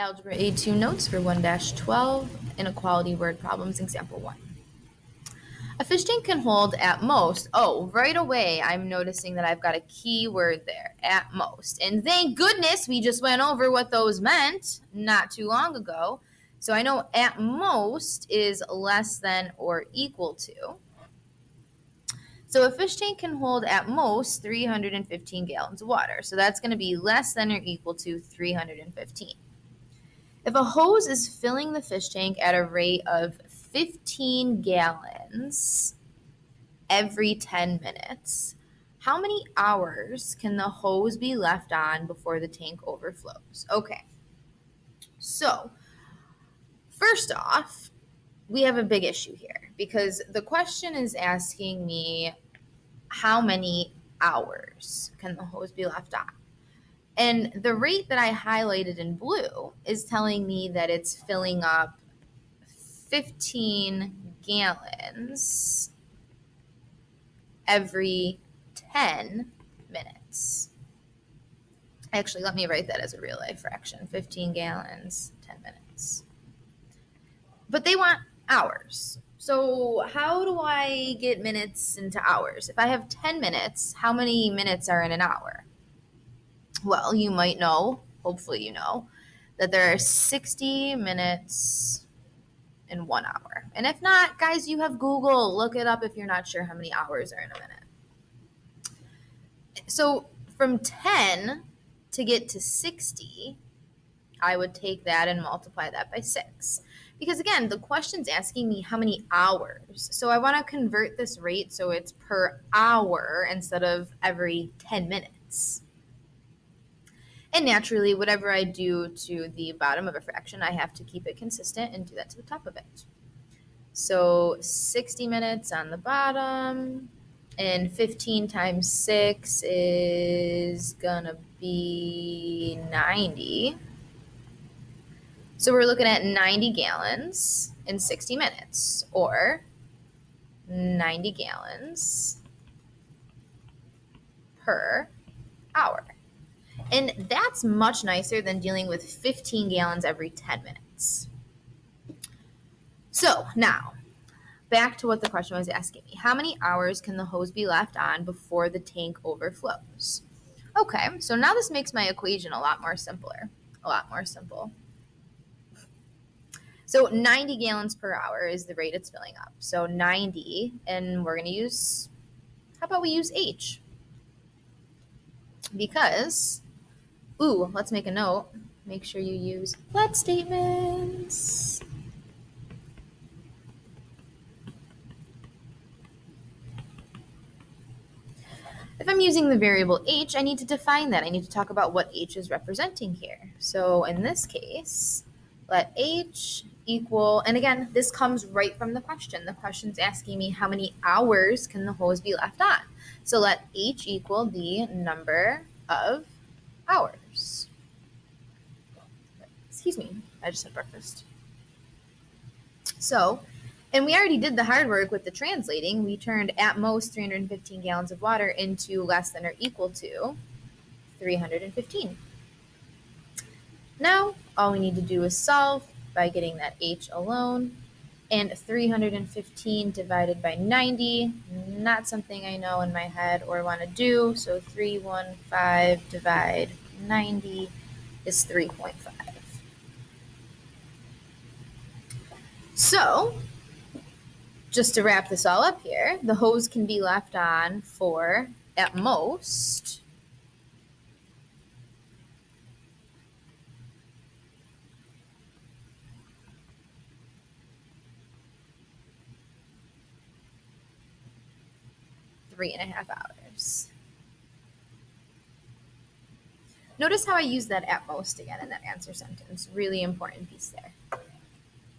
Algebra A2 notes for 1-12, inequality word problems, example 1. A fish tank can hold at most, right away I'm noticing that I've got a key word there, at most. And thank goodness we just went over what those meant not too long ago. So I know at most is less than or equal to. So a fish tank can hold at most 315 gallons of water. So that's going to be less than or equal to 315. If a hose is filling the fish tank at a rate of 15 gallons every 10 minutes, how many hours can the hose be left on before the tank overflows? Okay, so first off, we have a big issue here because the question is asking me how many hours can the hose be left on? And the rate that I highlighted in blue is telling me that it's filling up 15 gallons every 10 minutes. Actually, let me write that as a real life fraction. 15 gallons, 10 minutes. But they want hours. So how do I get minutes into hours? If I have 10 minutes, how many minutes are in an hour? Well, you might know, hopefully you know, that there are 60 minutes in 1 hour. And if not, guys, you have Google. Look it up if you're not sure how many hours are in a minute. So from 10 to get to 60, I would take that and multiply that by 6. Because again, the question's asking me how many hours. So I want to convert this rate so it's per hour instead of every 10 minutes. And naturally, whatever I do to the bottom of a fraction, I have to keep it consistent and do that to the top of it. So 60 minutes on the bottom, and 15 times 6 is gonna be 90. So we're looking at 90 gallons in 60 minutes, or 90 gallons per hour. And that's much nicer than dealing with 15 gallons every 10 minutes. So now, back to what the question was asking me. How many hours can the hose be left on before the tank overflows? Okay, so now this makes my equation a lot more simple. So 90 gallons per hour is the rate it's filling up. So 90, and we're going to use, how about we use H? Because, let's make a note. Make sure you use let statements. If I'm using the variable h, I need to define that. I need to talk about what h is representing here. So in this case, let h equal, and again, this comes right from the question. The question's asking me how many hours can the hose be left on. So let h equal the number of hours. Excuse me, I just had breakfast. So, and we already did the hard work with the translating. We turned at most 315 gallons of water into less than or equal to 315. Now, all we need to do is solve by getting that h alone. And 315 divided by 90, not something I know in my head or want to do. So 315 divide 90 is 3.5. So, just to wrap this all up here, the hose can be left on for, at most, three and a half hours. Notice how I use that at most again in that answer sentence. Really important piece there.